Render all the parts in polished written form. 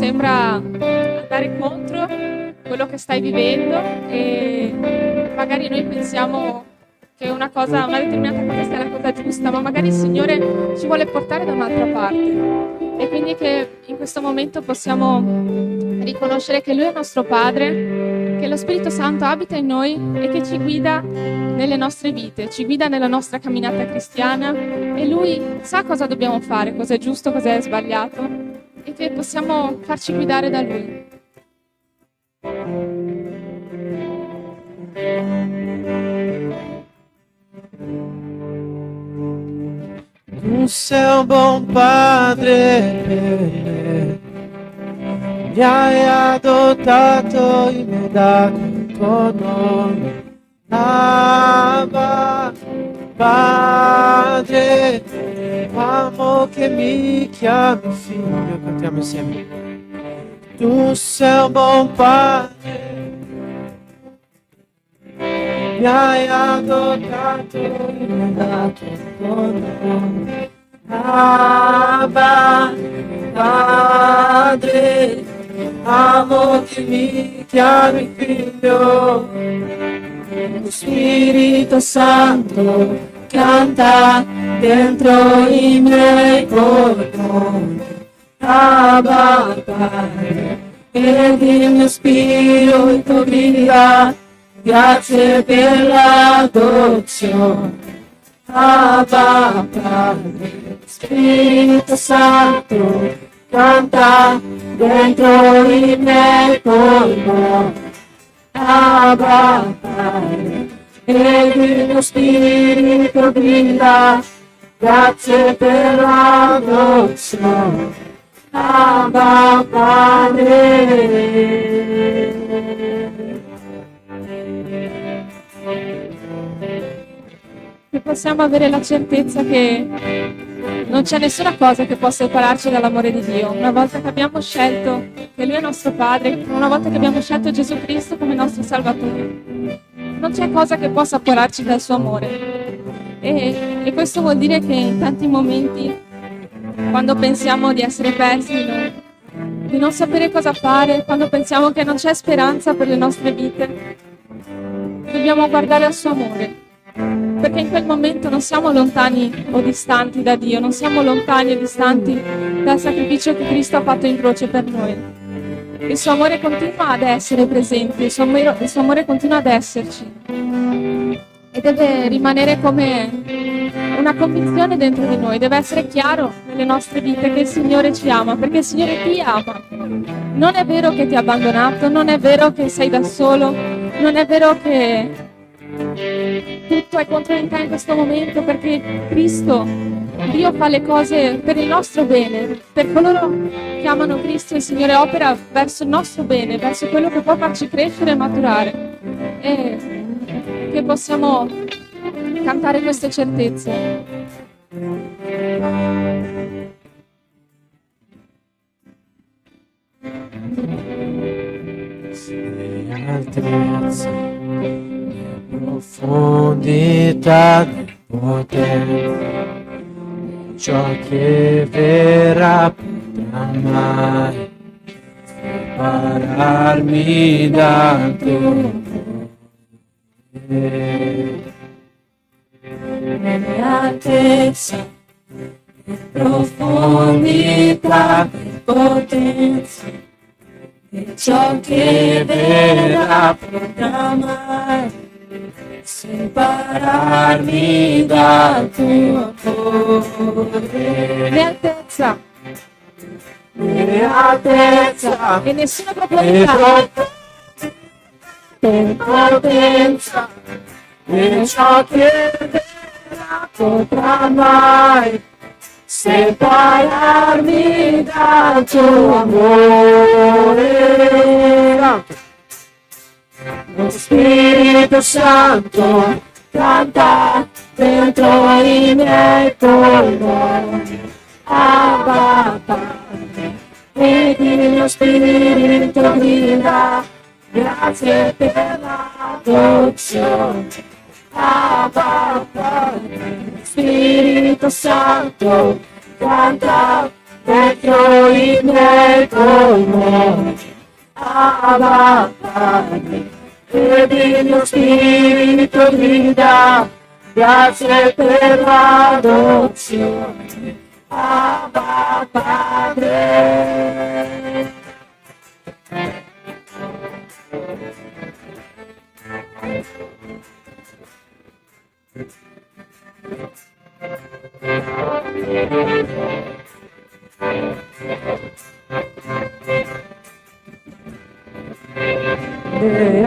sembra andare contro quello che stai vivendo e magari noi pensiamo che una determinata cosa sia la cosa giusta, ma magari il Signore ci vuole portare da un'altra parte. E quindi che in questo momento possiamo riconoscere che Lui è il nostro Padre, che lo Spirito Santo abita in noi e che ci guida nelle nostre vite, ci guida nella nostra camminata cristiana e Lui sa cosa dobbiamo fare, cosa è giusto, cosa è sbagliato e che possiamo farci guidare da Lui. Tu sei un buon padre per me, mi hai adottato e mi hai dato il tuo nome. Abba, Padre, amo che mi chiami figlio. Cantiamo insieme. Tu sei un buon padre, mi hai adottato e mi hai dato il tuo nome. Abba, Padre, amo che mi chiami figlio. Lo Spirito Santo canta dentro i miei polmoni. Abba, Padre, ed il mio spirito grida. Grazie per l'adozione, Abba Padre, Spirito Santo, canta dentro i miei polmoni, Abba Padre, ed il mio spirito grida, grazie per l'adozione, Abba Padre. Che possiamo avere la certezza che non c'è nessuna cosa che può separarci dall'amore di Dio. Una volta che abbiamo scelto che Lui è nostro Padre, una volta che abbiamo scelto Gesù Cristo come nostro Salvatore, non c'è cosa che possa separarci dal suo amore. E questo vuol dire che in tanti momenti, quando pensiamo di essere persi, di non sapere cosa fare, quando pensiamo che non c'è speranza per le nostre vite, dobbiamo guardare al suo amore. Perché in quel momento non siamo lontani o distanti da Dio, non siamo lontani o distanti dal sacrificio che Cristo ha fatto in croce per noi. Il suo amore continua ad essere presente, il suo amore continua ad esserci e deve rimanere come una convinzione dentro di noi, deve essere chiaro nelle nostre vite che il Signore ci ama, perché il Signore ti ama. Non è vero che ti ha abbandonato, non è vero che sei da solo, non è vero che tutto è contro di te in questo momento, perché Cristo, Dio fa le cose per il nostro bene, per coloro che amano Cristo il Signore opera verso il nostro bene, verso quello che può farci crescere e maturare, e che possiamo cantare queste certezze. Altezza, profondità del potere, ciò che verrà potrà mai separarmi dal tuo amore. Altezza, profondità del potenza, e ciò che verrà potrà mai separarmi dal tuo amore. Lealtezza Lealtezza e nessuna profondità, potenza, e ciò che verrà potrà mai separarmi dal tuo amore. Lo Spirito Santo canta dentro i miei polmoni, Abba Padre, ed il mio spirito grida, grazie per l'adozione, Abba Padre. Spirito Santo canta dentro i miei polmoni. Abba Padre, ed il mio spirito grida, grazie per l'adozione. Abba Padre.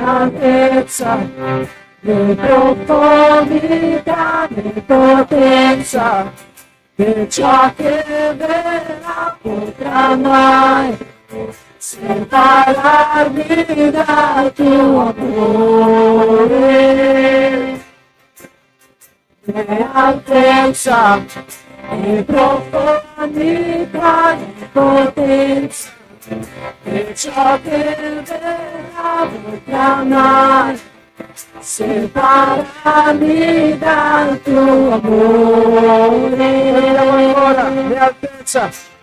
Altezza, di profondità, di potenza, che ciò che verrà potrà mai separarmi dal tuo amore. Di altezza, di profondità, di potenza, e ciò che verrà potrà mai separarmi dal tuo amore.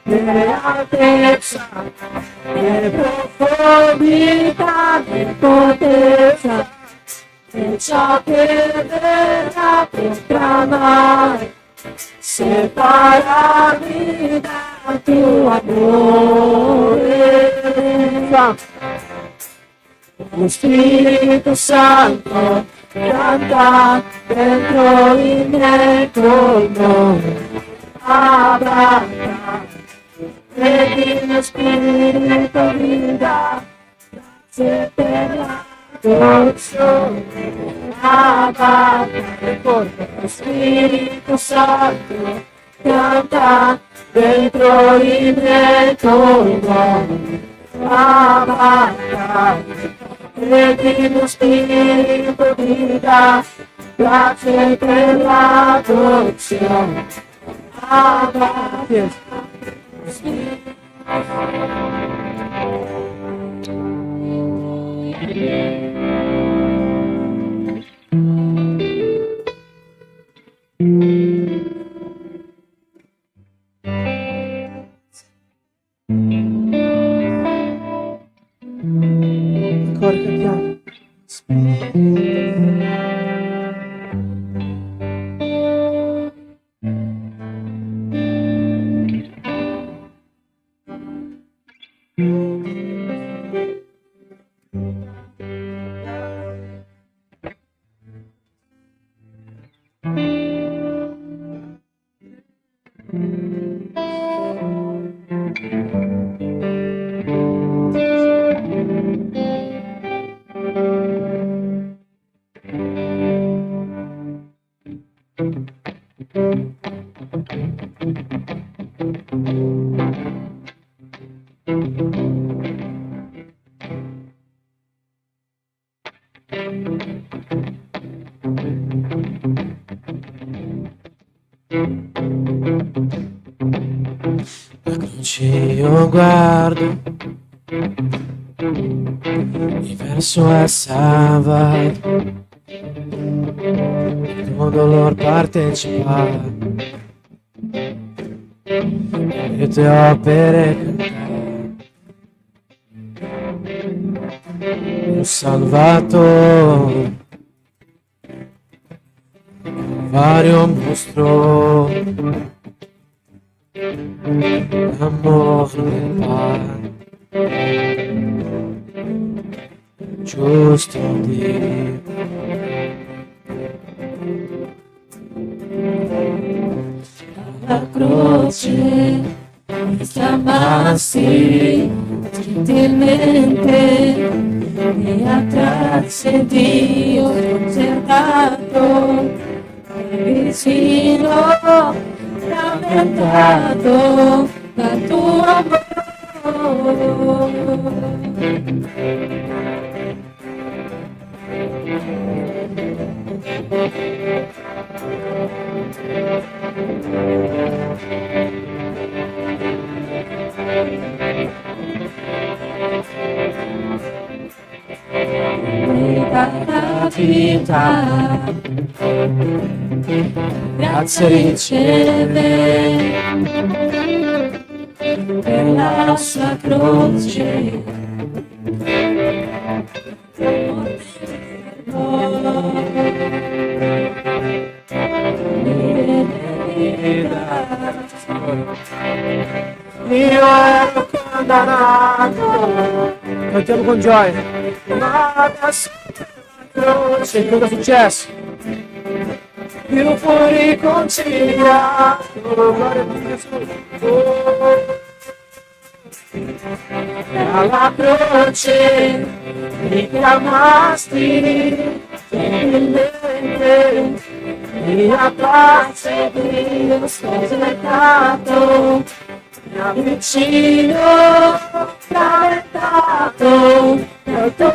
Le altezza, le profondità, le potenza, e ciò che verrà potrà mai separarmi dal tuo amore. Lo Spirito Santo canta dentro i miei polmoni. Abba, ed il mio spirito grida, grazie per l'adozione. Abba, lo Spirito Santo canta dentro i miei polmoni. Abba, ed il mio spirito grida, grazie per l'adozione. Abba, ancora cantiamo. La croce io guardo, il verso essa il tuo dolor partecipa, le tue opere cantare, il Salvatore, vario mostro, amor del Padre, giusto Dio. La croce chiamassi gentilmente e attrasse Dio concertato e vicino lamentato dal tuo amore. La vita, grazie riceve la sua croce. Io ero condannato, cantiamo con gioia, ma adesso croce, cosa è successo? Io fui riconciliato, gloria a Gesù. Alla croce mi chiamasti gentilmente, mia pace Dio sconcertato, mi avvicino spaventato dal tuo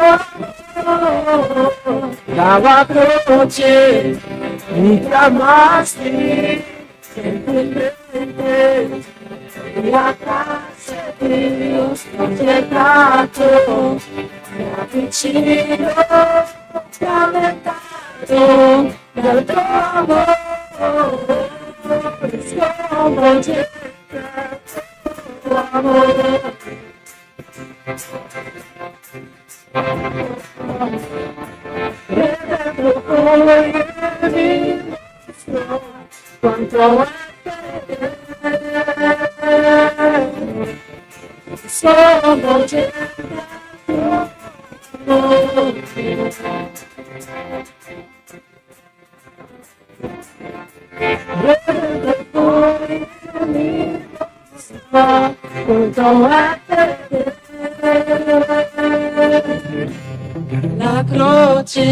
amore. Dalla croce mi chiamasti gentilmente, mia pace Dio sconcertato, mi avvicino spaventato dal tuo amore, sconvolgente tuo amore. Redento poi mi mostro quanto sconvolgente tuo amore. Redento poi mi mostro quanto la croce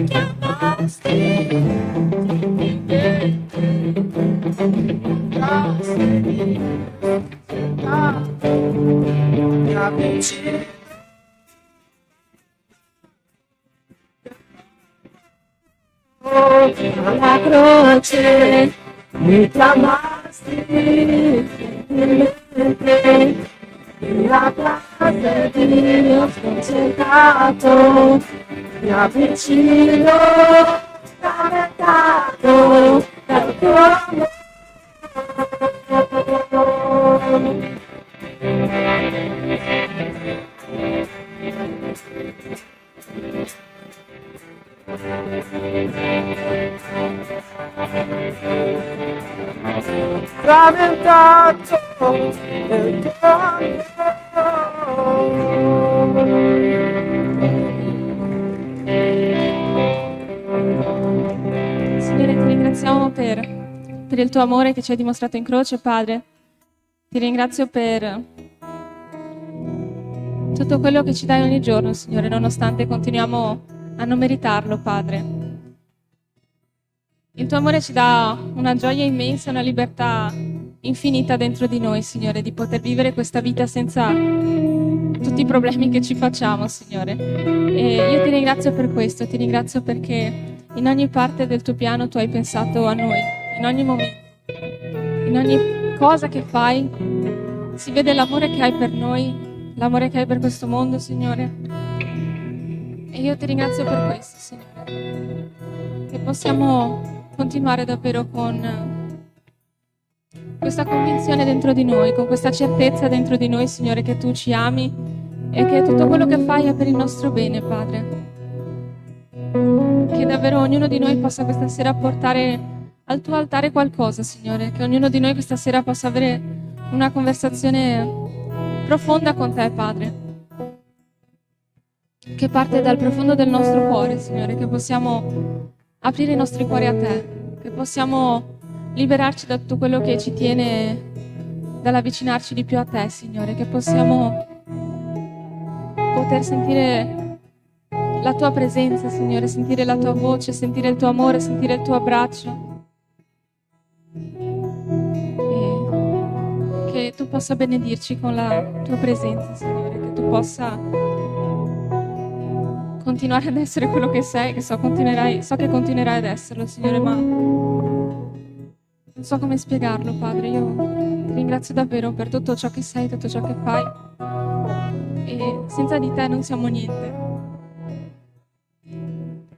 chiamasti mi avvicino alla croce, mi chiamasti gentilmente, la pace Dio sconcertato, mi avvicino spaventato dal tuo amore. Spaventato dal tuo amore. Signore, ti ringraziamo per il tuo amore che ci hai dimostrato in croce, Padre. Ti ringrazio per tutto quello che ci dai ogni giorno, Signore, nonostante continuiamo a non meritarlo, Padre. Il tuo amore ci dà una gioia immensa, una libertà infinita dentro di noi, Signore, di poter vivere questa vita senza tutti i problemi che ci facciamo, Signore. E io ti ringrazio per questo, ti ringrazio perché in ogni parte del tuo piano tu hai pensato a noi, in ogni momento, in ogni cosa che fai, si vede l'amore che hai per noi, l'amore che hai per questo mondo, Signore. E io ti ringrazio per questo, Signore, che possiamo continuare davvero con questa convinzione dentro di noi, con questa certezza dentro di noi, Signore, che tu ci ami e che tutto quello che fai è per il nostro bene, Padre. Che davvero ognuno di noi possa questa sera portare al tuo altare qualcosa, Signore, che ognuno di noi questa sera possa avere una conversazione profonda con te, Padre, che parte dal profondo del nostro cuore, Signore, che possiamo aprire i nostri cuori a te, che possiamo liberarci da tutto quello che ci tiene dall'avvicinarci di più a te, Signore, che possiamo poter sentire la tua presenza, Signore, sentire la tua voce, sentire il tuo amore, sentire il tuo abbraccio. E che tu possa benedirci con la tua presenza, Signore, che tu possa continuare ad essere quello che sei, che so che continuerai ad esserlo, Signore, ma non so come spiegarlo, Padre. Io ti ringrazio davvero per tutto ciò che sei, tutto ciò che fai, e senza di te non siamo niente.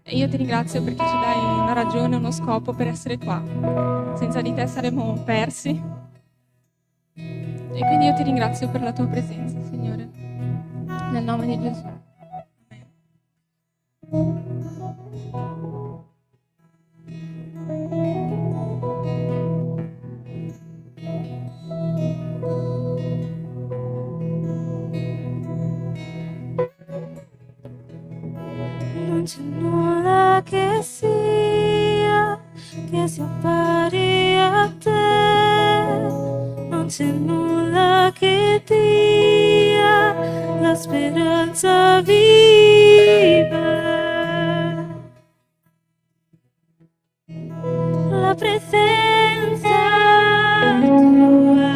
E io ti ringrazio perché ci dai una ragione, uno scopo per essere qua. Senza di te saremmo persi. E quindi io ti ringrazio per la tua presenza, Signore, nel nome di Gesù. Non c'è nulla che sia pari a te, non c'è nulla che dia la speranza viva, la presenza tua.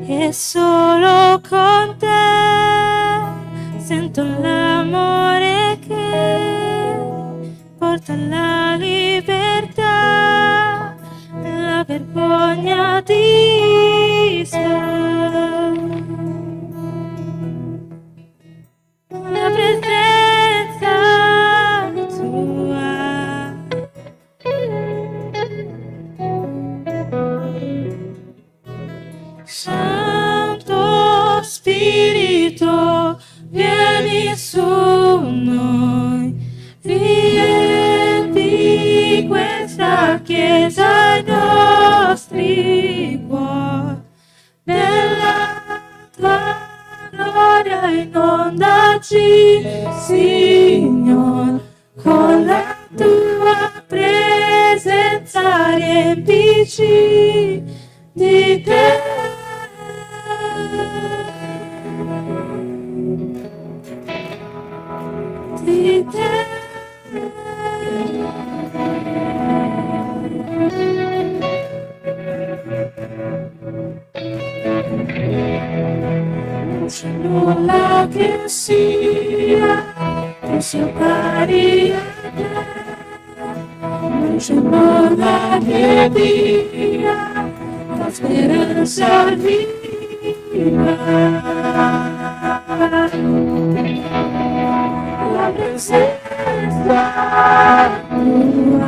E solo con te sento l'amore che porta alla libertà, la vergogna disfa, la presenza tua. Santo Spirito, vieni su noi, riempi questa chiesa, i nostri cuori, della tua gloria inondaci, Signore, con la tua presenza riempici di te. Di te. Non c'è nulla che sia pari a te, non c'è nulla che dia la speranza viva, la presenza tua.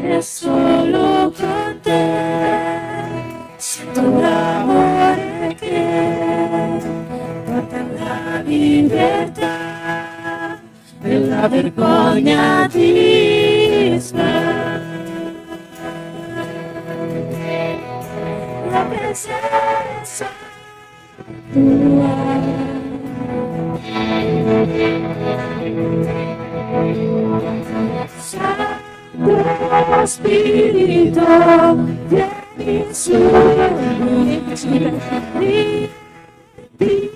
E solo con te sento l'amore che porta la libertà e la vergogna disfa. La presenza tua. Santo Spirito, vieni su noi, riempi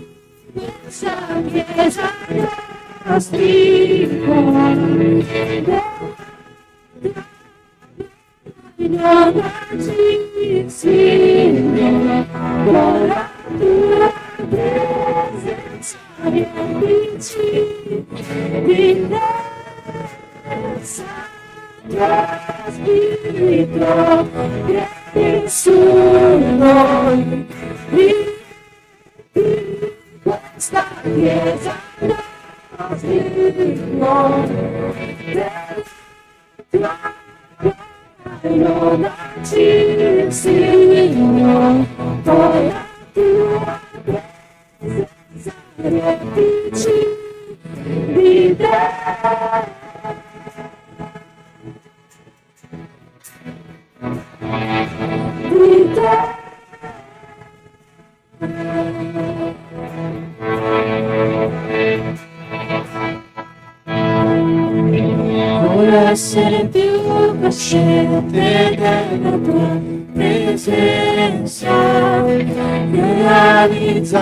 questa chiesa, i nostri cuori, inondaci, Signore, con la tua presenza riempici di te. Santo Spirito, vieni su noi, riempi questa chiesa, i nostri cuori, della tua inondaci, Signore, con la tua presenza riempici di te. Di te. Voglio essere più cosciente della tua presenza, realizzare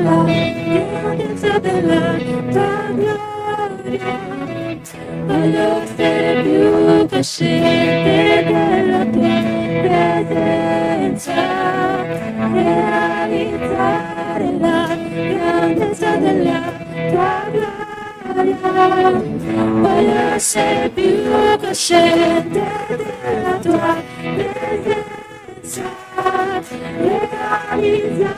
la grandezza della tua gloria. Voglio essere più cosciente della tua presenza, realizzare la grandezza della tua gloria. Voglio essere più cosciente della tua presenza, realizzare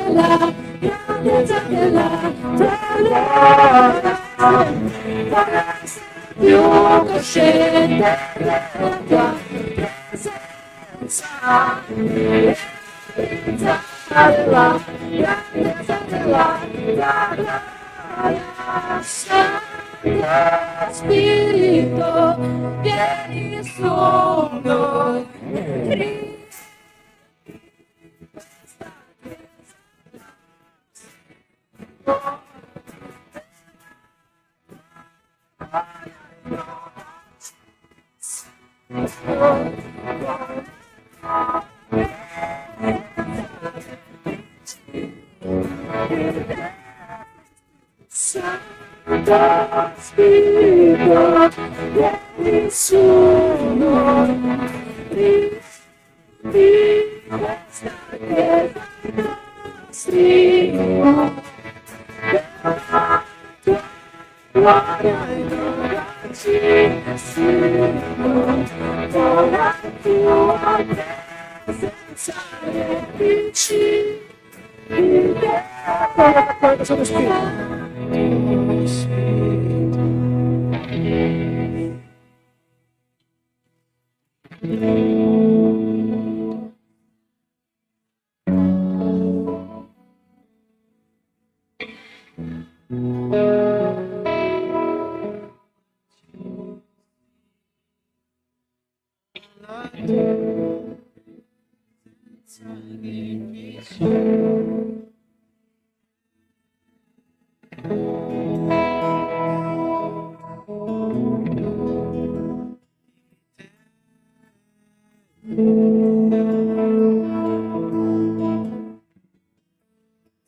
della grandezza della tua gloria. Vorrei essere più cosciente della tua presenza, della grandezza della tua gloria. Santo Spirito, vieni su noi. Santo Spirito, vieni su noi, riempi questa chiesa nostri cuori, della tua gloria inondaci, Signore, con la tua presenza riempici di te. Santo Spirito.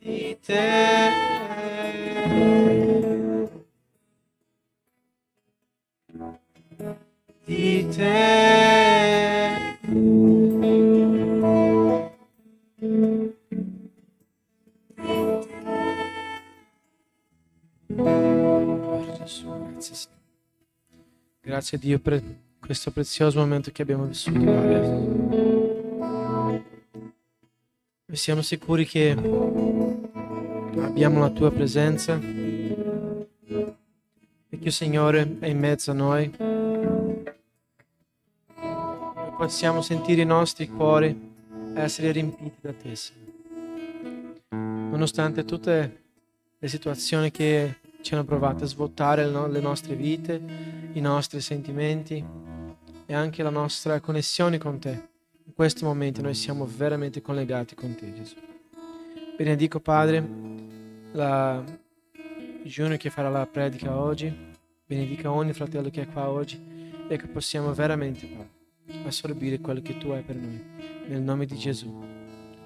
Di te, di te, oh Gesù, grazie Signore. Grazie a Dio per questo prezioso momento che abbiamo vissuto, Padre. Noi siamo sicuri che abbiamo la tua presenza e che il Signore è in mezzo a noi. E possiamo sentire i nostri cuori essere riempiti da te, Signore. Nonostante tutte le situazioni che ci hanno provato a svuotare le nostre vite, i nostri sentimenti e anche la nostra connessione con te. In questo momento noi siamo veramente collegati con te, Gesù. Benedico, Padre, la Junior che farà la predica oggi. Benedica ogni fratello che è qua oggi e che possiamo veramente, Padre, assorbire quello che tu hai per noi. Nel nome di Gesù.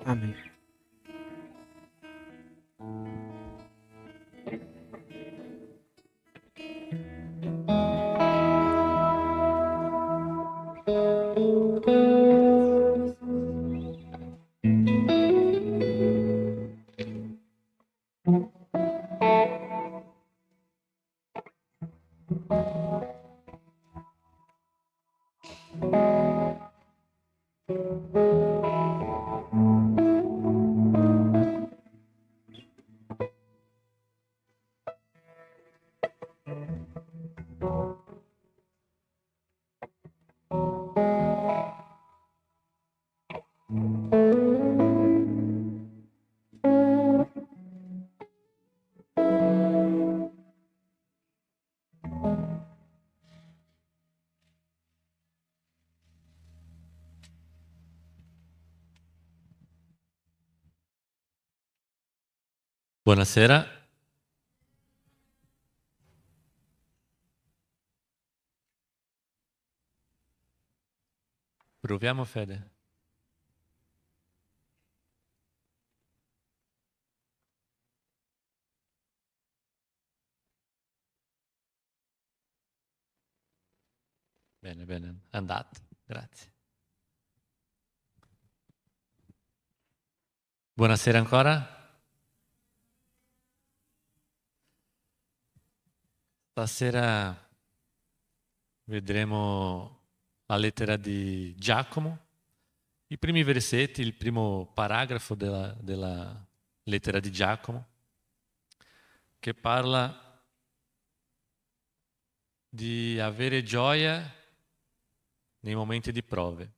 Amen. Buonasera. Proviamo fede. Bene, bene, andate, grazie. Buonasera ancora. Stasera vedremo la lettera di Giacomo, i primi versetti, il primo paragrafo della lettera di Giacomo, che parla di avere gioia nei momenti di prove.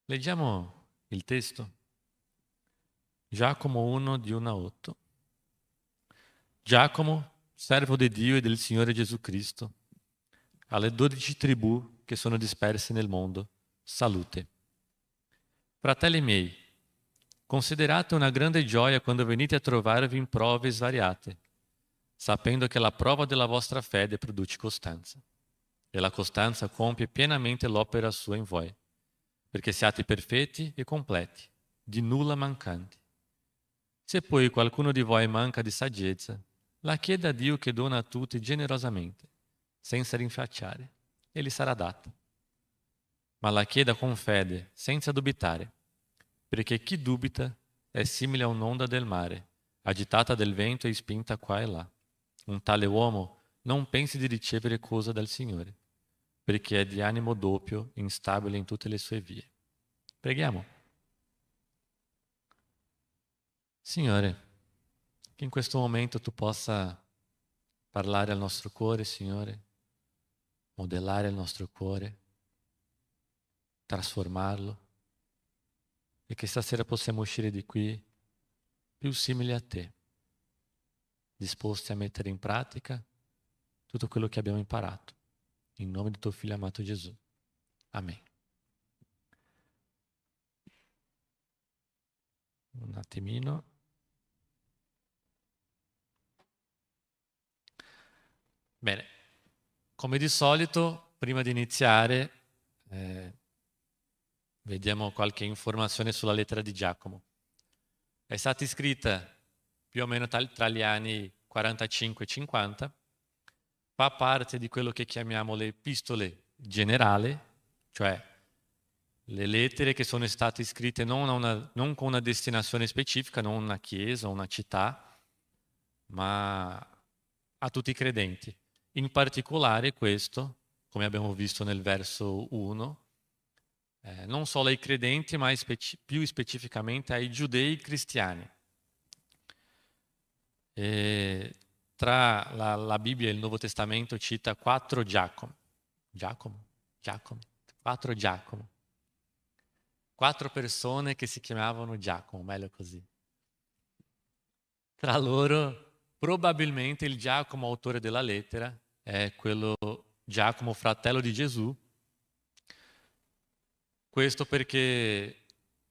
Leggiamo il testo. Giacomo 1, di 1 a 8. Giacomo, servo di Dio e del Signore Gesù Cristo, alle 12 tribù che sono disperse nel mondo, salute. Fratelli miei, considerate una grande gioia quando venite a trovarvi in prove svariate, sapendo che la prova della vostra fede produce costanza. E la costanza compie pienamente l'opera sua in voi, perché siate perfetti e completi, di nulla mancanti. Se poi qualcuno di voi manca di saggezza, la chieda a Dio che dona a tutti generosamente, senza rinfacciare, e gli sarà data. Ma la chieda con fede, senza dubitare, perché chi dubita è simile a un'onda del mare, agitata del vento e spinta qua e là. Un tale uomo non pensi di ricevere cosa dal Signore, perché è di animo doppio, instabile in tutte le sue vie. Preghiamo. Signore, che in questo momento tu possa parlare al nostro cuore, Signore, modellare il nostro cuore, trasformarlo, e che stasera possiamo uscire di qui più simili a te, disposti a mettere in pratica tutto quello che abbiamo imparato. In nome di tuo Figlio amato Gesù. Amen. Un attimino. Bene, come di solito, prima di iniziare, vediamo qualche informazione sulla lettera di Giacomo. È stata scritta più o meno tra gli anni 45 e 50, fa parte di quello che chiamiamo le epistole generali, cioè le lettere che sono state scritte non con una destinazione specifica, non una chiesa o una città, ma a tutti i credenti. In particolare questo, come abbiamo visto nel verso 1, non solo ai credenti, ma più specificamente ai giudei cristiani. E tra la Bibbia e il Nuovo Testamento cita 4 Giacomo. Giacomo. 4 Giacomo. 4 persone che si chiamavano Giacomo, meglio così. Tra loro, probabilmente il Giacomo autore della lettera è quello Giacomo, fratello di Gesù. Questo perché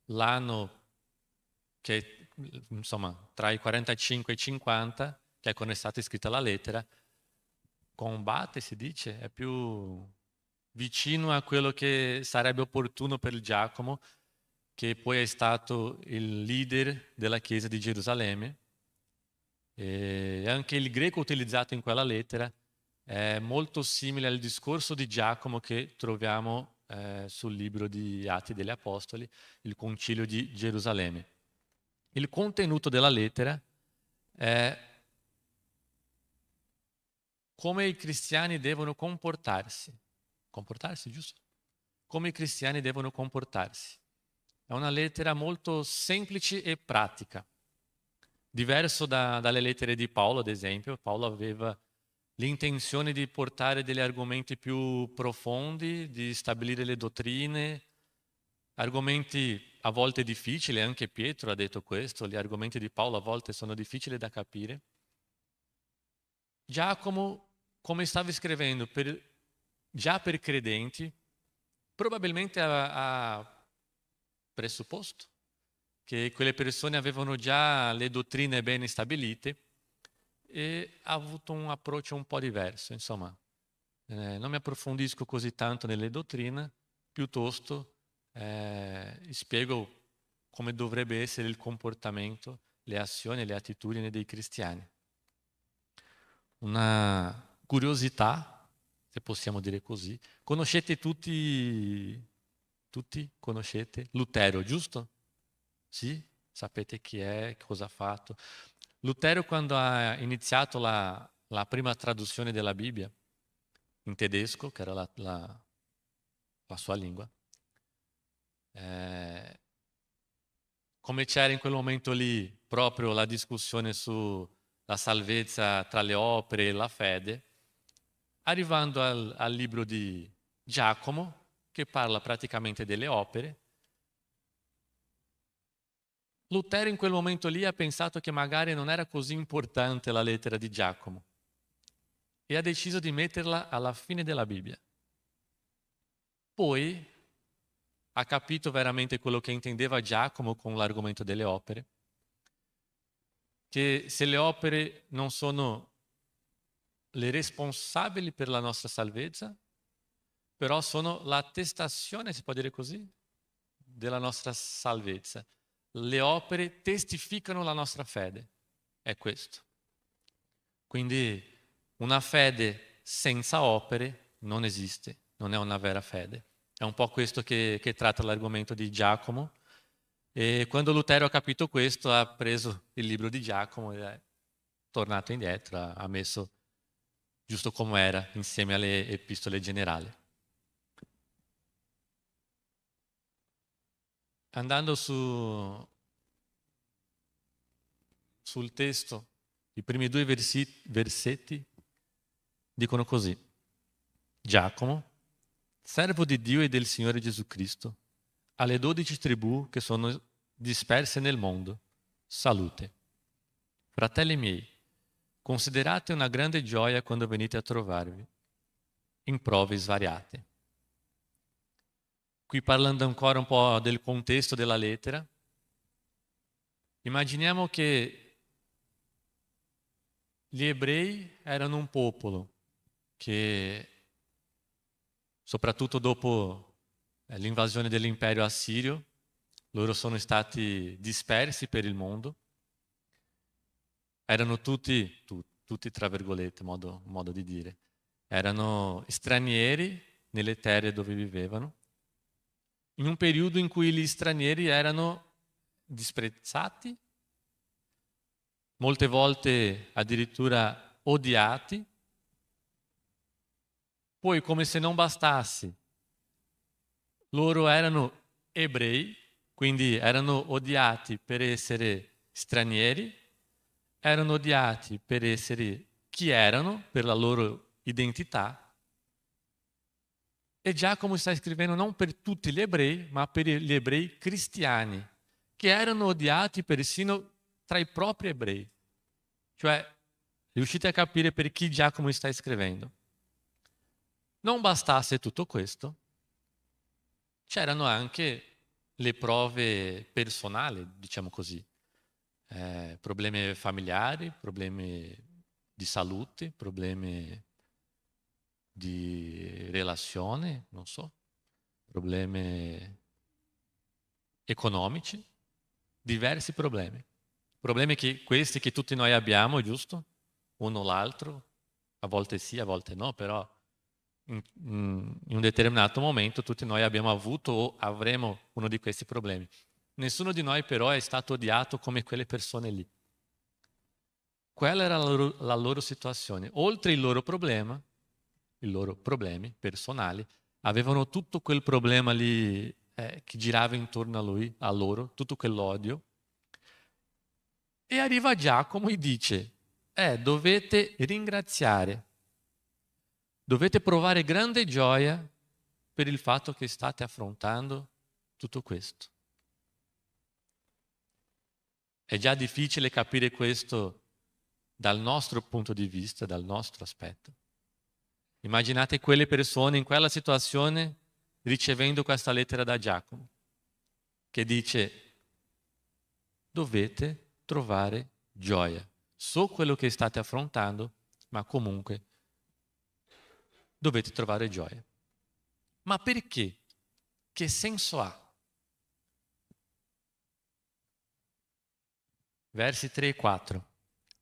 l'anno che, insomma, tra i 45 e i 50, che è quando è stata scritta la lettera, combatte, si dice, è più vicino a quello che sarebbe opportuno per il Giacomo, che poi è stato il leader della chiesa di Gerusalemme. E anche il greco utilizzato in quella lettera è molto simile al discorso di Giacomo che troviamo sul libro di Atti degli Apostoli, il Concilio di Gerusalemme. Il contenuto della lettera è come i cristiani devono comportarsi. Comportarsi, giusto? Come i cristiani devono comportarsi. È una lettera molto semplice e pratica. Diverso dalle lettere di Paolo, ad esempio. Paolo aveva l'intenzione di portare degli argomenti più profondi, di stabilire le dottrine, argomenti a volte difficili, anche Pietro ha detto questo, gli argomenti di Paolo a volte sono difficili da capire. Giacomo, come stava scrivendo, già per credenti, probabilmente ha presupposto che quelle persone avevano già le dottrine ben stabilite e ha avuto un approccio un po' diverso. Insomma, non mi approfondisco così tanto nelle dottrine, piuttosto spiego come dovrebbe essere il comportamento, le azioni e le attitudini dei cristiani. Una curiosità, se possiamo dire così. Conoscete tutti conoscete Lutero, giusto? Sì? Sapete chi è, cosa ha fatto? Lutero, quando ha iniziato la prima traduzione della Bibbia in tedesco, che era la sua lingua, come c'era in quel momento lì proprio la discussione sulla salvezza tra le opere e la fede, arrivando al libro di Giacomo, che parla praticamente delle opere, Lutero in quel momento lì ha pensato che magari non era così importante la lettera di Giacomo e ha deciso di metterla alla fine della Bibbia. Poi ha capito veramente quello che intendeva Giacomo con l'argomento delle opere, che se le opere non sono le responsabili per la nostra salvezza, però sono l'attestazione, si può dire così, della nostra salvezza. Le opere testificano la nostra fede, è questo. Quindi una fede senza opere non esiste, non è una vera fede. È un po' questo che tratta l'argomento di Giacomo. E quando Lutero ha capito questo, ha preso il libro di Giacomo e è tornato indietro, ha messo giusto come era, insieme alle epistole generali. Andando sul testo, i primi due versetti dicono così: Giacomo, servo di Dio e del Signore Gesù Cristo, alle 12 tribù che sono disperse nel mondo, salute. Fratelli miei, considerate una grande gioia quando venite a trovarvi in prove svariate. Qui parlando ancora un po' del contesto della lettera, immaginiamo che gli ebrei erano un popolo che, soprattutto dopo l'invasione dell'impero assirio, loro sono stati dispersi per il mondo. Erano tutti tra virgolette, modo di dire, erano stranieri nelle terre dove vivevano, in un periodo in cui gli stranieri erano disprezzati, molte volte addirittura odiati. Poi, come se non bastasse, loro erano ebrei, quindi erano odiati per essere stranieri, erano odiati per essere chi erano, per la loro identità. E Giacomo sta scrivendo non per tutti gli ebrei, ma per gli ebrei cristiani, che erano odiati persino tra i propri ebrei. Cioè, riuscite a capire per chi Giacomo sta scrivendo? Non bastasse tutto questo, c'erano anche le prove personali, diciamo così, problemi familiari, problemi di salute, problemi di relazione, non so, problemi economici, diversi problemi. Problemi che questi che tutti noi abbiamo, giusto? Uno o l'altro, a volte sì, a volte no, però in un determinato momento tutti noi abbiamo avuto o avremo uno di questi problemi. Nessuno di noi però è stato odiato come quelle persone lì. Quella era la loro situazione. Oltre il loro problema, i loro problemi personali, avevano tutto quel problema lì che girava intorno a loro, tutto quell'odio. E arriva Giacomo e dice, dovete ringraziare, dovete provare grande gioia per il fatto che state affrontando tutto questo. È già difficile capire questo dal nostro punto di vista, dal nostro aspetto. Immaginate quelle persone in quella situazione ricevendo questa lettera da Giacomo, che dice, dovete trovare gioia. So quello che state affrontando, ma comunque dovete trovare gioia. Ma perché? Che senso ha? Versi 3 e 4.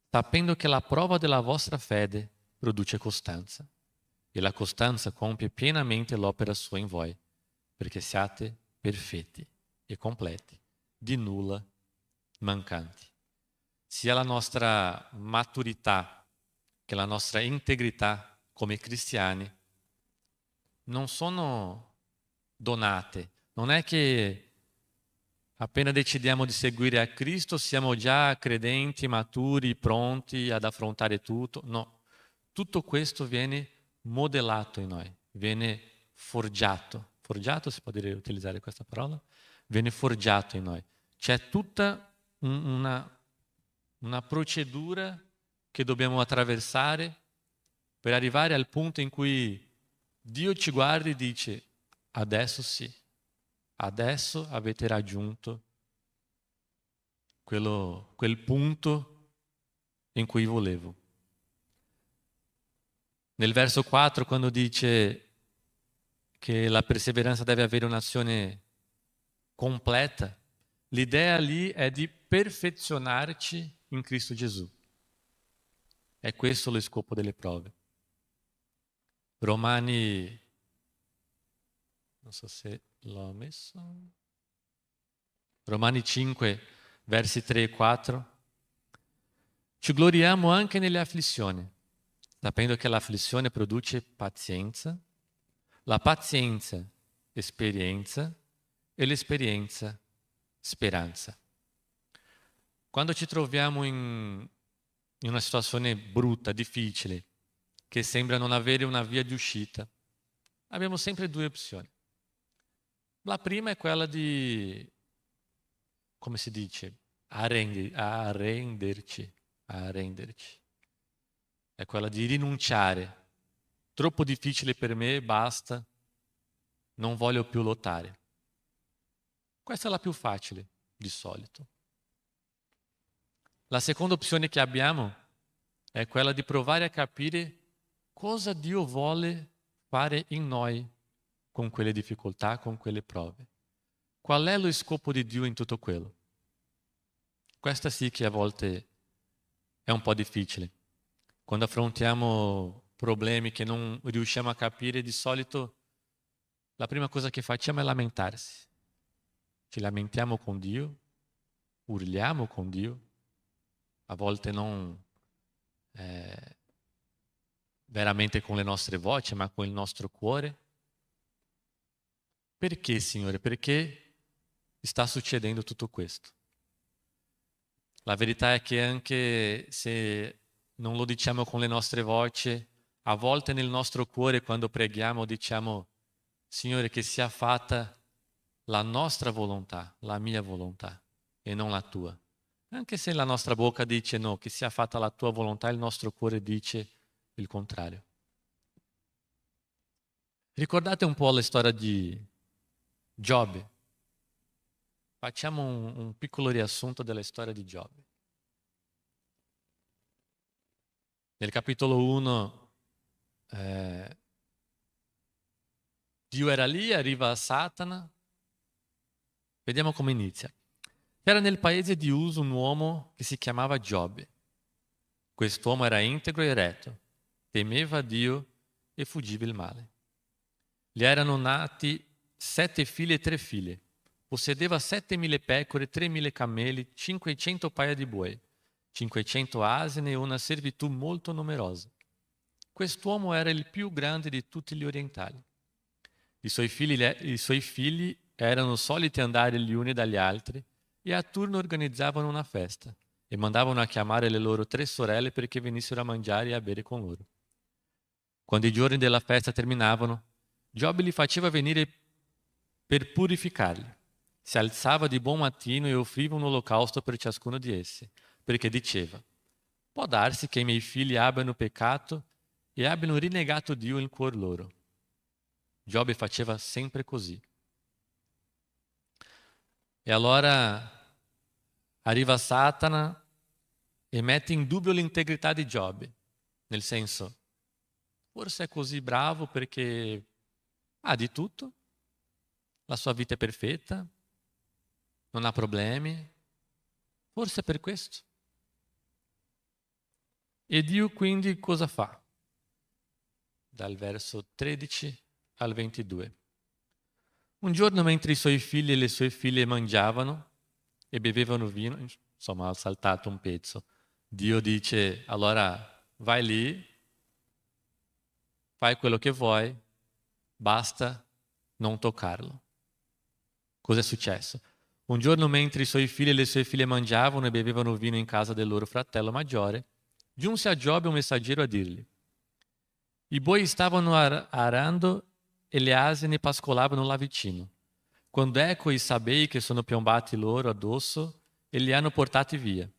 Sapendo che la prova della vostra fede produce costanza, e la costanza compie pienamente l'opera sua in voi, perché siate perfetti e completi, di nulla mancanti. Sia la nostra maturità che la nostra integrità come cristiani non sono donate. Non è che appena decidiamo di seguire a Cristo siamo già credenti, maturi, pronti ad affrontare tutto. No, tutto questo viene modellato in noi, viene forgiato. Forgiato, si può dire utilizzare questa parola? Viene forgiato in noi. C'è tutta una procedura che dobbiamo attraversare per arrivare al punto in cui Dio ci guarda e dice: adesso sì, adesso avete raggiunto quel punto in cui volevo. Nel verso 4, quando dice che la perseveranza deve avere un'azione completa, l'idea lì è di perfezionarci in Cristo Gesù. È questo lo scopo delle prove. Romani, non so se l'ho messo, Romani 5, versi 3 e 4. Ci gloriamo anche nelle afflizioni, sapendo che l'afflizione produce pazienza, la pazienza esperienza e l'esperienza speranza. Quando ci troviamo in una situazione brutta, difficile, che sembra non avere una via di uscita, abbiamo sempre due opzioni. La prima è quella di, come si dice, arrenderci. È quella di rinunciare. Troppo difficile per me, basta, non voglio più lottare. Questa è la più facile, di solito. La seconda opzione che abbiamo è quella di provare a capire cosa Dio vuole fare in noi con quelle difficoltà, con quelle prove. Qual è lo scopo di Dio in tutto quello? Questa sì che a volte è un po' difficile. Quando affrontiamo problemi che non riusciamo a capire, di solito la prima cosa che facciamo è lamentarsi. Ci lamentiamo con Dio, urliamo con Dio, a volte non veramente con le nostre voci, ma con il nostro cuore. Perché, Signore? Perché sta succedendo tutto questo? La verità è che anche se non lo diciamo con le nostre voci, a volte nel nostro cuore quando preghiamo diciamo: Signore, che sia fatta la nostra volontà, la mia volontà e non la tua. Anche se la nostra bocca dice no, che sia fatta la tua volontà, il nostro cuore dice il contrario. Ricordate un po' la storia di Giobbe. Facciamo un piccolo riassunto della storia di Giobbe. Nel capitolo 1 Dio era lì, arriva Satana. Vediamo come inizia. C'era nel paese di Uz un uomo che si chiamava Giobbe. Quest'uomo era integro e retto, temeva Dio e fuggiva il male. Gli erano nati 7 figli e 3 figlie. Possedeva 7.000 pecore, 3.000 cameli, 500 paia di buoi, 500 asini e una servitù molto numerosa. Quest'uomo era il più grande di tutti gli orientali. I suoi figli erano soliti andare gli uni dagli altri e a turno organizzavano una festa e mandavano a chiamare le loro 3 sorelle perché venissero a mangiare e a bere con loro. Quando i giorni della festa terminavano, Giobbe li faceva venire per purificarli. Si alzava di buon mattino e offriva un olocausto per ciascuno di essi, perché diceva: può darsi che i miei figli abbiano peccato e abbiano rinnegato Dio in cuor loro. Giobbe faceva sempre così. E allora arriva Satana e mette in dubbio l'integrità di Giobbe, nel senso, forse è così bravo perché ha di tutto, la sua vita è perfetta, non ha problemi, forse è per questo. E Dio quindi cosa fa? Dal verso 13 al 22. Un giorno mentre i suoi figli e le sue figlie mangiavano e bevevano vino, insomma ha saltato un pezzo, Dio dice: allora vai lì, fai quello che vuoi, basta non toccarlo. Cosa è successo? Un giorno, mentre i suoi figli e le sue figlie mangiavano e bevevano vino in casa del loro fratello maggiore, giunse a Giobbe un messaggero a dirgli: i boi stavano arando e le asine pascolavano là vicino, quando ecco i sabei che sono piombati loro addosso e li hanno portati via.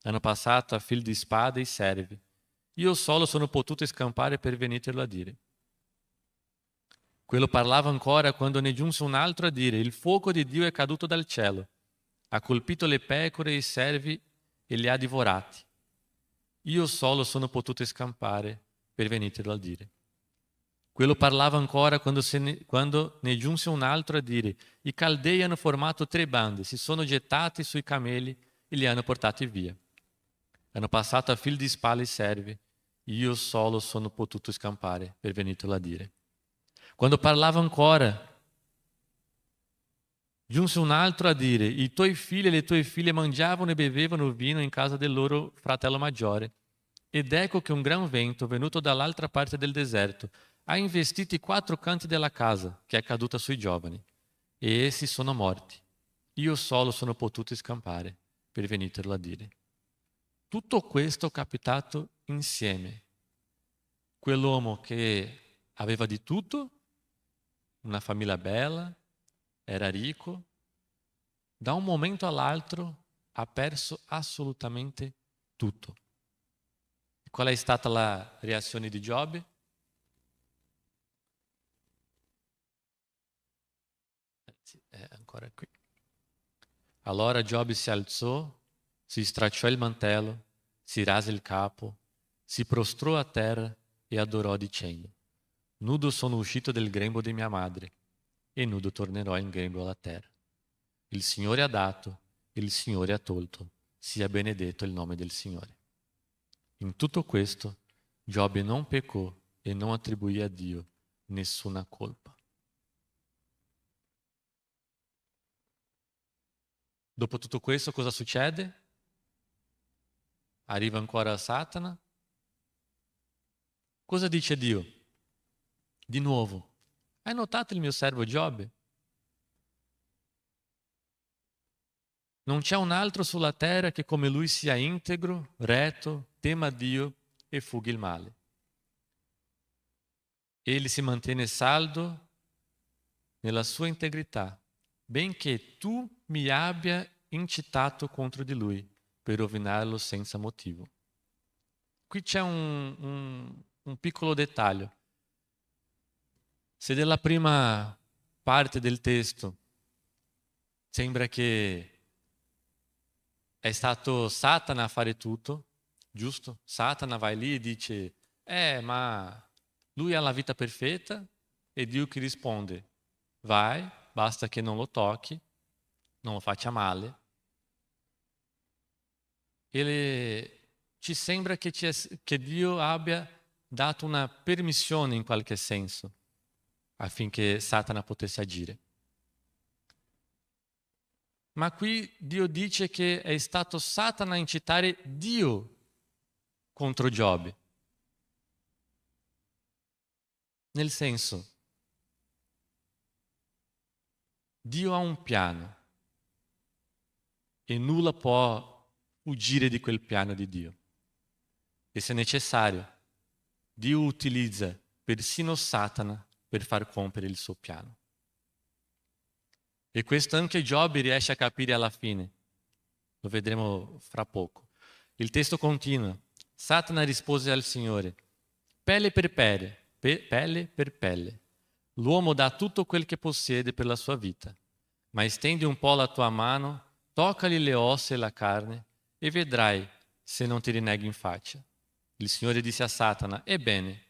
Hanno passato a fil di spada i servi. Io solo sono potuto scampare per venirtelo a dire. Quello parlava ancora quando ne giunse un altro a dire: il fuoco di Dio è caduto dal cielo, ha colpito le pecore e i servi e li ha divorati. Io solo sono potuto scampare per venirtelo a dire. Quello parlava ancora quando ne giunse un altro a dire: i Caldei hanno formato 3 bande, si sono gettati sui cameli e li hanno portati via. Hanno passato a fil di spalla i servi. Io solo sono potuto scampare per venirtelo a dire. Quando parlava ancora, giunse un altro a dire: i tuoi figli e le tue figlie mangiavano e bevevano vino in casa del loro fratello maggiore. Ed ecco che un gran vento, venuto dall'altra parte del deserto, ha investito i 4 canti della casa, che è caduta sui giovani, e essi sono morti. Io solo sono potuto scampare per venirtelo a dire. Tutto questo è capitato insieme. Quell'uomo che aveva di tutto, una famiglia bella, era ricco, da un momento all'altro ha perso assolutamente tutto. Qual è stata la reazione di Giobbe? È ancora qui. Allora Giobbe si alzò, si stracciò il mantello, si rase il capo, si prostrò a terra e adorò dicendo: nudo sono uscito del grembo di mia madre e nudo tornerò in grembo alla terra. Il Signore ha dato, il Signore ha tolto, sia benedetto il nome del Signore. In tutto questo Giobbe non peccò e non attribuì a Dio nessuna colpa. Dopo tutto questo cosa succede? Arriva ancora Satana. Cosa dice Dio? Di nuovo: hai notato il mio servo Giobbe? Non c'è un altro sulla terra che come lui sia integro, retto, tema Dio e fughi il male. Egli si mantiene saldo nella sua integrità, benché tu mi abbia incitato contro di lui per rovinarlo senza motivo. Qui c'è un piccolo dettaglio. Se nella prima parte del testo sembra che è stato Satana a fare tutto, giusto? Satana va lì e dice: ma lui ha la vita perfetta, e Dio che risponde: vai, basta che non lo tocchi, non lo faccia male. Ci sembra che Dio abbia dato una permissione in qualche senso affinché Satana potesse agire. Ma qui Dio dice che è stato Satana a incitare Dio contro Giobbe. Nel senso, Dio ha un piano e nulla può fuggire di quel piano di Dio. E se necessario, Dio utilizza persino Satana per far compiere il suo piano. E questo anche Giobbe riesce a capire alla fine. Lo vedremo fra poco. Il testo continua. Satana rispose al Signore: pelle per pelle, pelle per pelle. L'uomo dà tutto quel che possiede per la sua vita, ma estendi un po' la tua mano, toccagli le ossa e la carne e vedrai se non ti rinneghi in faccia. Il Signore disse a Satana: ebbene,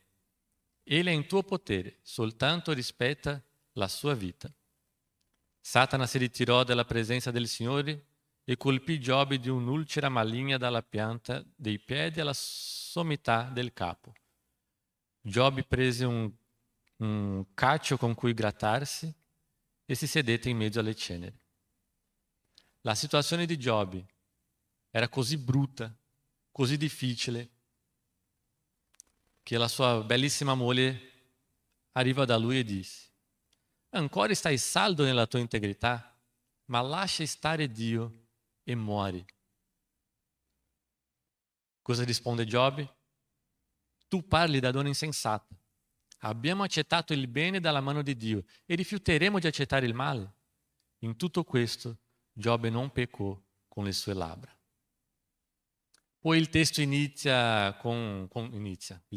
egli è in tuo potere, soltanto rispetta la sua vita. Satana si ritirò dalla presenza del Signore e colpì Giobbe di un'ulcera maligna dalla pianta dei piedi alla sommità del capo. Giobbe prese un caccio con cui grattarsi e si sedette in mezzo alle ceneri. La situazione di Giobbe era così brutta, così difficile, che la sua bellissima moglie arriva da lui e dice: ancora stai saldo nella tua integrità? ma lascia stare Dio e muori. Cosa risponde Giobbe? Tu parli da donna insensata. Abbiamo accettato il bene dalla mano di Dio e rifiuteremo di accettare il male. In tutto questo, Giobbe non peccò con le sue labbra. Poi il testo il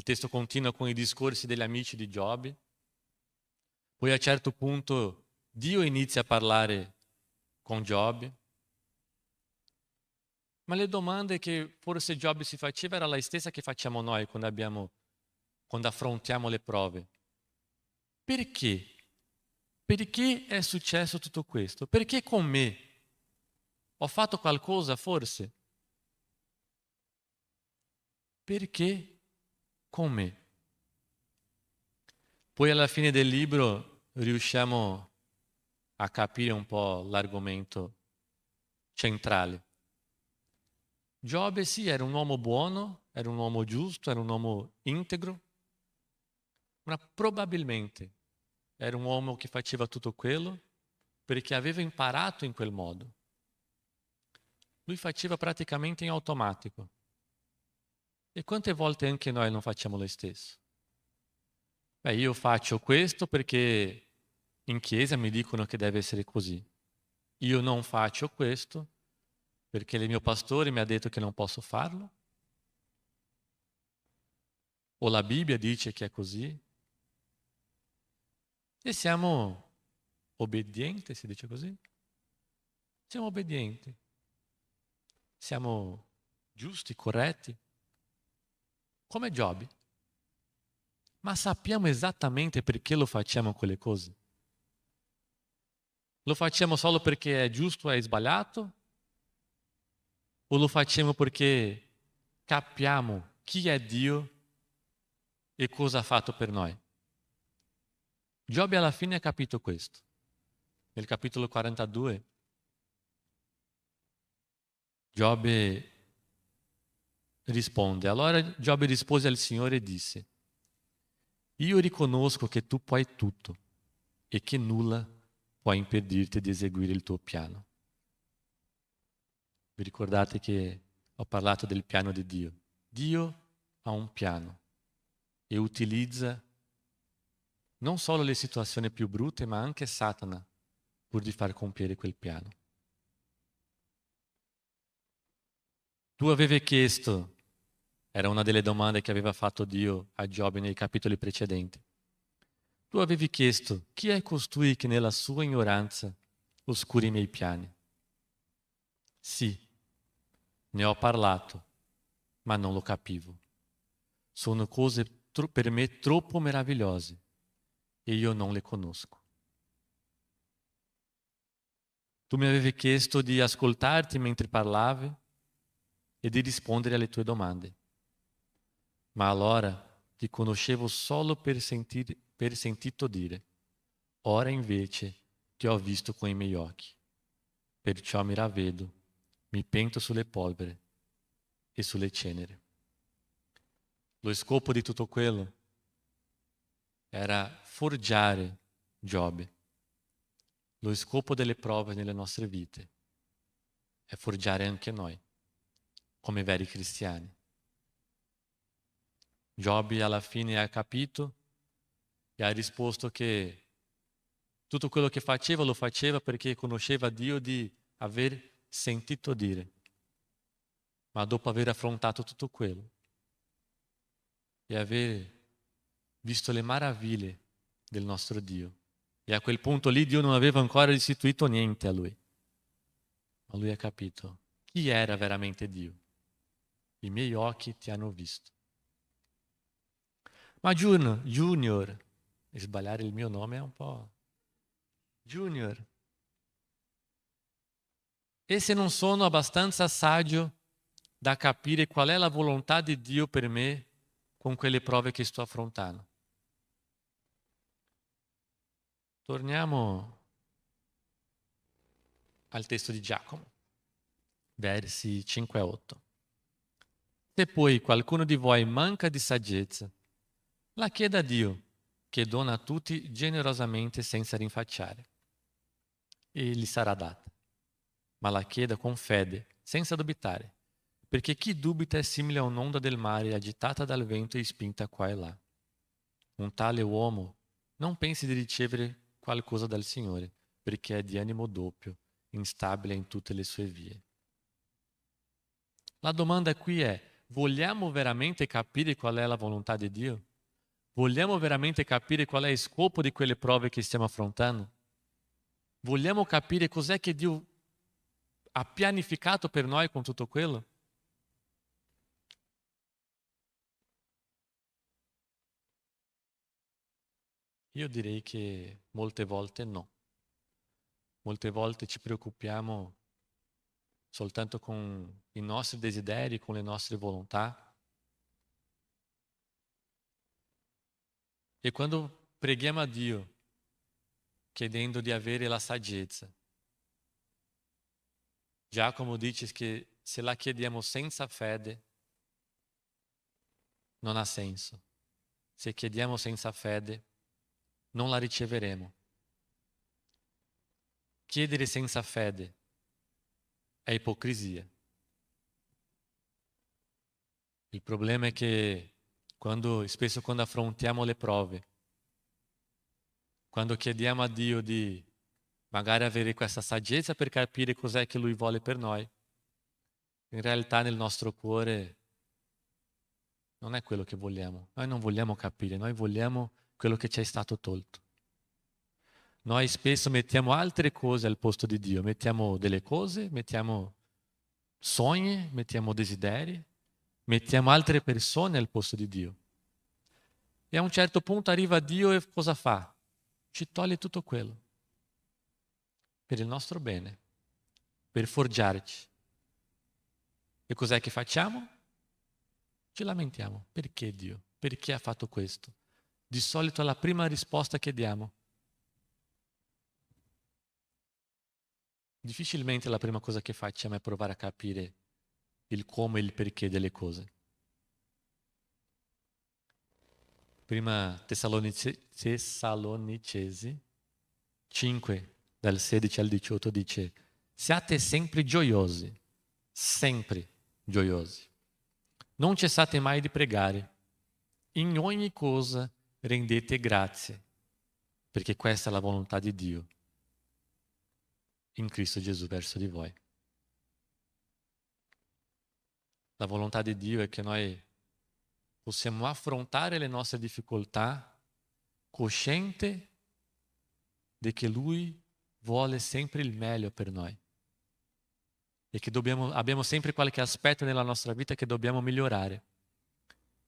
testo continua con i discorsi degli amici di Giobbe. Poi a un certo punto Dio inizia a parlare con Giobbe. Ma le domande che forse Giobbe si faceva era la stessa che facciamo noi quando affrontiamo le prove. Perché? Perché è successo tutto questo? Perché con me? Ho fatto qualcosa forse? Perché con me? Poi alla fine del libro riusciamo a capire un po' l'argomento centrale. Giobbe sì, era un uomo buono, era un uomo giusto, era un uomo integro, ma probabilmente era un uomo che faceva tutto quello perché aveva imparato in quel modo. Lui faceva praticamente in automatico. E quante volte anche noi non facciamo lo stesso? Io faccio questo perché in chiesa mi dicono che deve essere così. Io non faccio questo perché il mio pastore mi ha detto che non posso farlo. O la Bibbia dice che è così. E siamo obbedienti, si dice così? Siamo obbedienti. Siamo giusti, corretti. Come Giobbe. Ma sappiamo esattamente perché lo facciamo quelle cose? Lo facciamo solo perché è giusto o è sbagliato? O lo facciamo perché capiamo chi è Dio e cosa ha fatto per noi? Giobbe alla fine ha capito questo. Nel capitolo 42, Giobbe risponde. Allora Giobbe rispose al Signore e disse: Io riconosco che tu puoi tutto e che nulla può impedirti di eseguire il tuo piano. Vi ricordate che ho parlato del piano di Dio? Dio ha un piano e utilizza non solo le situazioni più brutte, ma anche Satana pur di far compiere quel piano. Tu avevi chiesto, era una delle domande che aveva fatto Dio a Giobbe nei capitoli precedenti. Tu avevi chiesto, chi è costui che nella sua ignoranza oscuri i miei piani? Sì, ne ho parlato, ma non lo capivo. Sono cose per me troppo meravigliose e io non le conosco. Tu mi avevi chiesto di ascoltarti mentre parlavi e di rispondere alle tue domande. Ma allora ti conoscevo solo per sentito dire. Ora invece ti ho visto con i miei occhi. Perciò mi ravvedo, mi pento sulle polvere e sulle ceneri. Lo scopo di tutto quello era forgiare Giobbe. Lo scopo delle prove nelle nostre vite è forgiare anche noi, come veri cristiani. Giobbe alla fine ha capito e ha risposto che tutto quello che faceva lo faceva perché conosceva Dio di aver sentito dire. Ma dopo aver affrontato tutto quello e aver visto le meraviglie del nostro Dio, e a quel punto lì Dio non aveva ancora restituito niente a lui, ma lui ha capito chi era veramente Dio. I miei occhi ti hanno visto. Ma Junior, e sbagliare il mio nome è un po'... Junior, e se non sono abbastanza saggio da capire qual è la volontà di Dio per me con quelle prove che sto affrontando? Torniamo al testo di Giacomo, versi 5 e 8. Se poi qualcuno di voi manca di saggezza, la chieda a Dio, che dona a tutti generosamente senza rinfacciare, e gli sarà data. ma la chieda con fede, senza dubitare, perché chi dubita è simile a un'onda del mare agitata dal vento e spinta qua e là. Un tale uomo non pensi di ricevere qualcosa dal Signore, perché è di animo doppio, instabile in tutte le sue vie. La domanda qui è: vogliamo veramente capire qual è la volontà di Dio? Vogliamo veramente capire qual è il scopo di quelle prove che stiamo affrontando? Vogliamo capire cos'è che Dio ha pianificato per noi con tutto quello? Io direi che molte volte no. Molte volte ci preoccupiamo soltanto con i nostri desideri, con le nostre volontà. E quando preghiamo a Dio chiedendo di avere la saggezza, Giacomo dice che se la chiediamo senza fede non ha senso. Se chiediamo senza fede non la riceveremo. Chiedere senza fede è ipocrisia. Il problema è che spesso quando affrontiamo le prove, quando chiediamo a Dio di magari avere questa saggezza per capire cos'è che Lui vuole per noi, in realtà nel nostro cuore non è quello che vogliamo. Noi non vogliamo capire, noi vogliamo quello che ci è stato tolto. Noi spesso mettiamo altre cose al posto di Dio, mettiamo delle cose, mettiamo sogni, mettiamo desideri, mettiamo altre persone al posto di Dio. E a un certo punto arriva Dio e cosa fa? Ci toglie tutto quello. Per il nostro bene, per forgiarci. E cos'è che facciamo? Ci lamentiamo. Perché Dio? Perché ha fatto questo? Di solito è la prima risposta che diamo. Difficilmente la prima cosa che facciamo è provare a capire il come e il perché delle cose. Prima Tessalonicesi 5, dal 16 al 18 dice: siate sempre gioiosi, non cessate mai di pregare, in ogni cosa rendete grazie, perché questa è la volontà di Dio in Cristo Gesù verso di voi. La volontà di Dio è che noi possiamo affrontare le nostre difficoltà cosciente di che Lui vuole sempre il meglio per noi e che abbiamo sempre qualche aspetto nella nostra vita che dobbiamo migliorare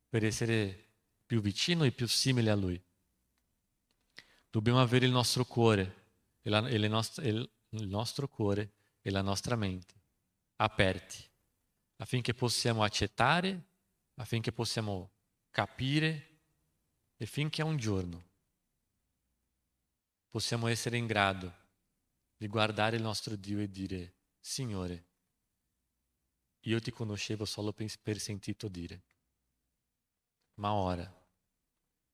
per essere più vicino e più simile a Lui. Dobbiamo avere il nostro cuore il nostro cuore e la nostra mente aperti affinché possiamo accettare, affinché possiamo capire e finché un giorno possiamo essere in grado di guardare il nostro Dio e dire: Signore, io ti conoscevo solo per sentito dire, ma ora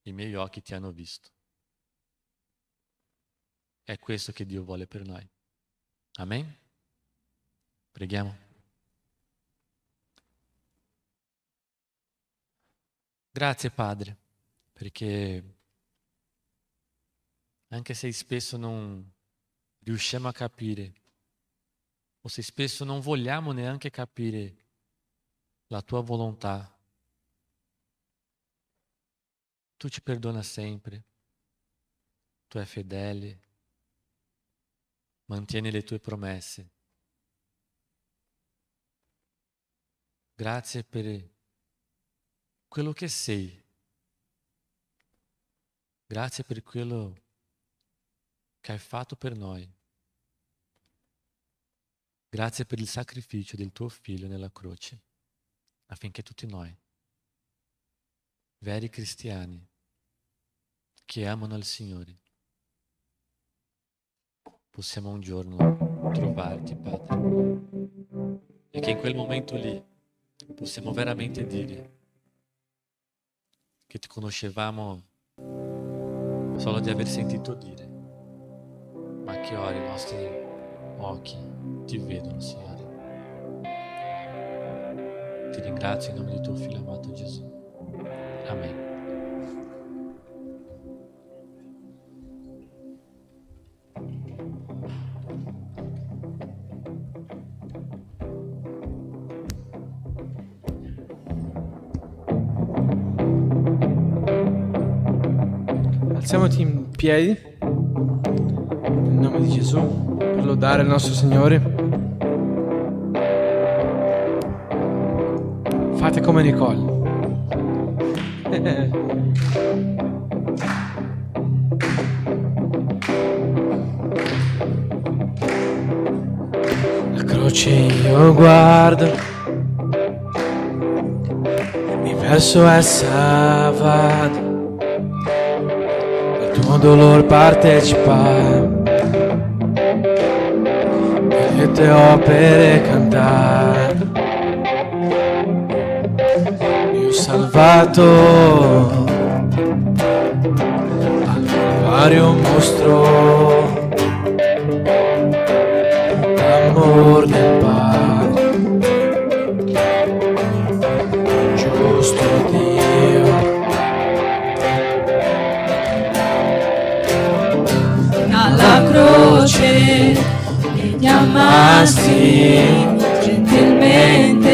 i miei occhi ti hanno visto. È questo che Dio vuole per noi. Amen? Preghiamo. Grazie Padre, perché anche se spesso non riusciamo a capire, o se spesso non vogliamo neanche capire la tua volontà, tu ci perdona sempre, tu sei fedele, mantieni le tue promesse. Grazie per quello che sei. Grazie per quello che hai fatto per noi. Grazie per il sacrificio del tuo figlio nella croce, affinché tutti noi, veri cristiani, che amano il Signore, possiamo un giorno trovarti, Padre. E che in quel momento lì possiamo veramente dire che ti conoscevamo solo di aver sentito dire, ma che ora i nostri occhi ti vedono, Signore. Ti ringrazio in nome di tuo Figlio amato Gesù. Amen. Alziamoti in piedi, nel nome di Gesù, per lodare il nostro Signore. Fate come Nicole. La croce io guardo, mi verso essa vado, al tuo dolor partecipare, le tue opere cantare. Io salvato al Calvario mostro l'amor del Padre, giusto Dio. Alla croce mi chiamasti gentilmente,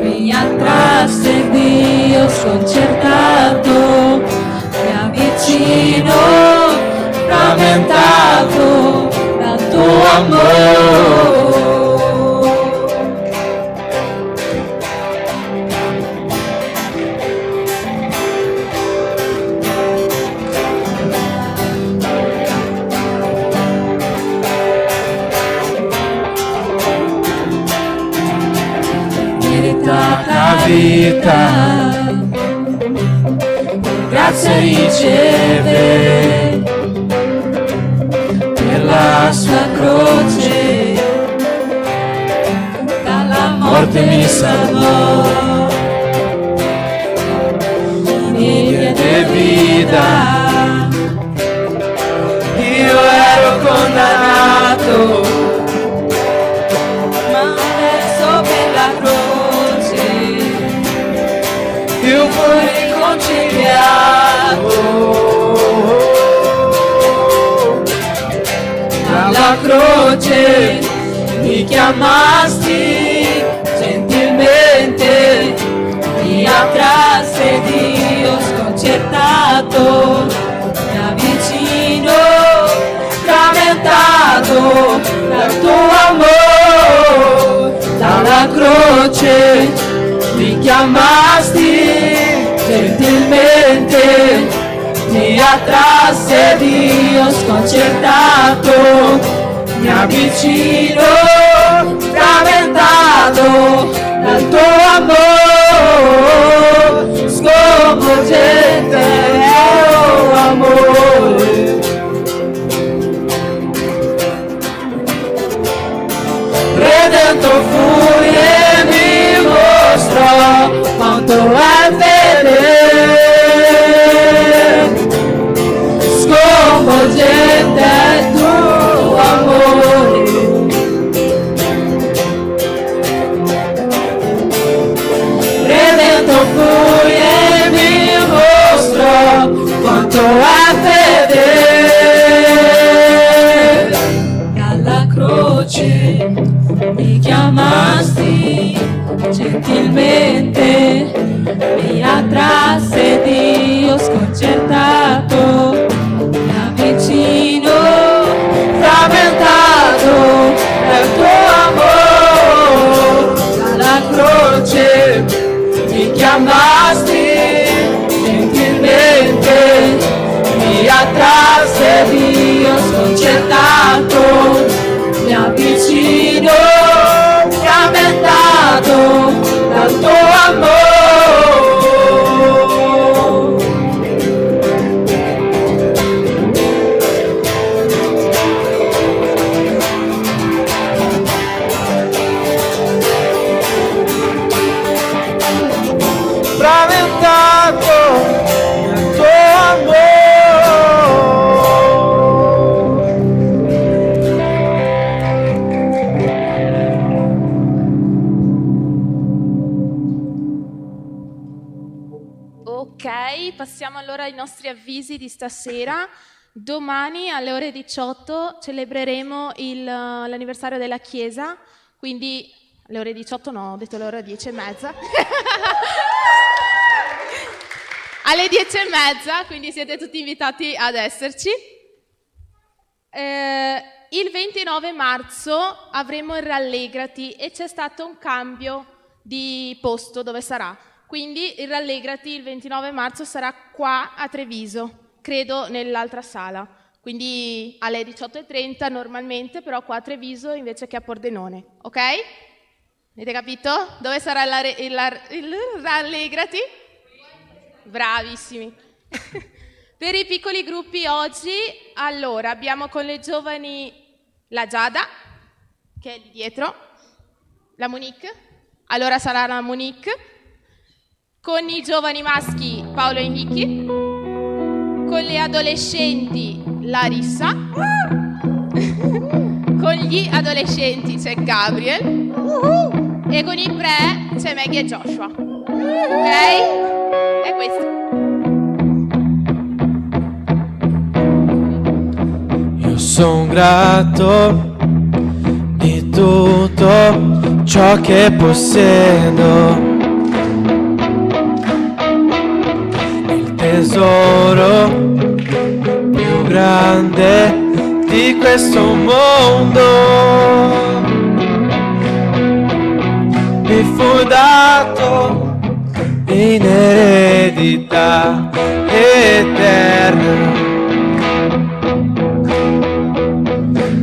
mi attrasse Dio sconcertato, mi avvicino frammentato dal tuo amore. Meritata vita, grazia riceve per la sua croce, dalla morte mi salvò, mi diede vita. Io ero condannato, ma adesso per la croce io fui riconciliato. Alla croce mi chiamasti gentilmente, mi attrasse Dio sconcertato, mi avvicino frammentato dal tuo amore. Dalla croce mi chiamasti gentilmente, mi attrasse Dio sconcertato, mi avvicino frammentato dal tuo amore, sconvolgente tuo amore. Redento fui e mi mostrò quanto è fedele, sconvolgente è tuo amore. Redento fui e mi mostrò quanto è fedele. Alla croce mi chiamasti gentilmente, mi attrasse Dio sconcertato, mi avvicino frammentato dal tuo amore. Dalla croce mi chiamasti gentilmente, mi attrasse Dio sconcertato, mi avvicino frammentato dal tuo amore. Frammentato dal tuo amore. Ok, passiamo allora ai nostri avvisi di stasera. Domani alle ore 18 celebreremo l'anniversario della Chiesa, quindi alle ore 18 no, ho detto le ore 10:30. Alle 10:30, quindi siete tutti invitati ad esserci. Il 29 marzo avremo il Rallegrati e c'è stato un cambio di posto dove sarà. Quindi il Rallegrati il 29 marzo sarà qua a Treviso, credo nell'altra sala. Quindi alle 18:30 normalmente, però qua a Treviso invece che a Pordenone. Ok? Avete capito? Dove sarà il Rallegrati? Bravissimi. Per i piccoli gruppi oggi, allora, abbiamo con le giovani la Giada, che è lì dietro, la Monique, allora sarà la Monique, con i giovani maschi Paolo e Nicky, con le adolescenti Larissa, con gli adolescenti c'è Gabriel e con i pre c'è Maggie e Joshua. Ok? È questo. Io sono grato di tutto ciò che possiedo. Il tesoro più grande di questo mondo mi fu dato in eredità eterna.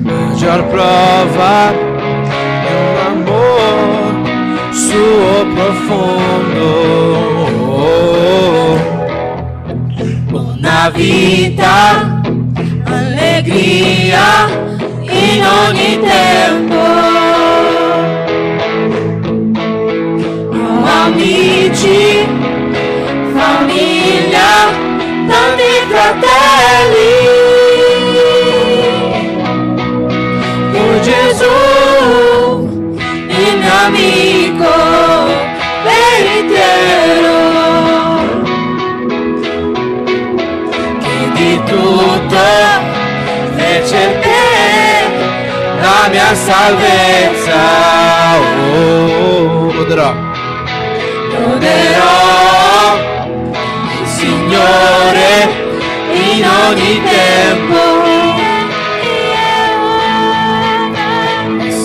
Maggior prova di un amor suo profondo. Una vita, allegria in ogni tempo. Amici, famiglia, tanti fratelli. Oh Gesù, il mio amico veritiero, che di tutto fece te la mia salvezza. Oh, godrò. Loderò il Signore in ogni tempo,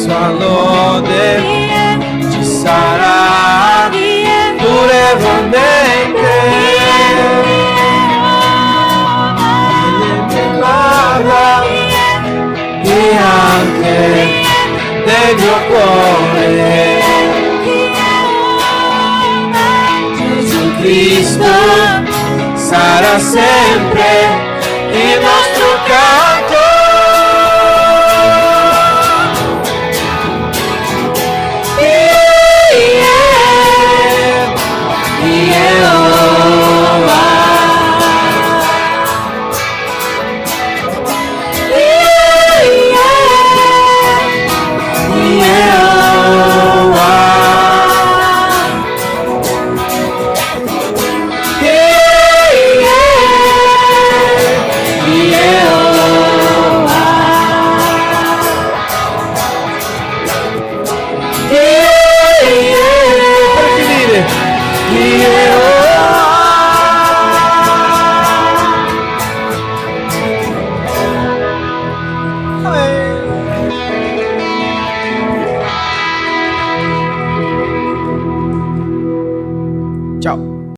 sua lode ci sarà durevolmente. Parla e anche del mio cuore. Cristo sarà sempre il nostro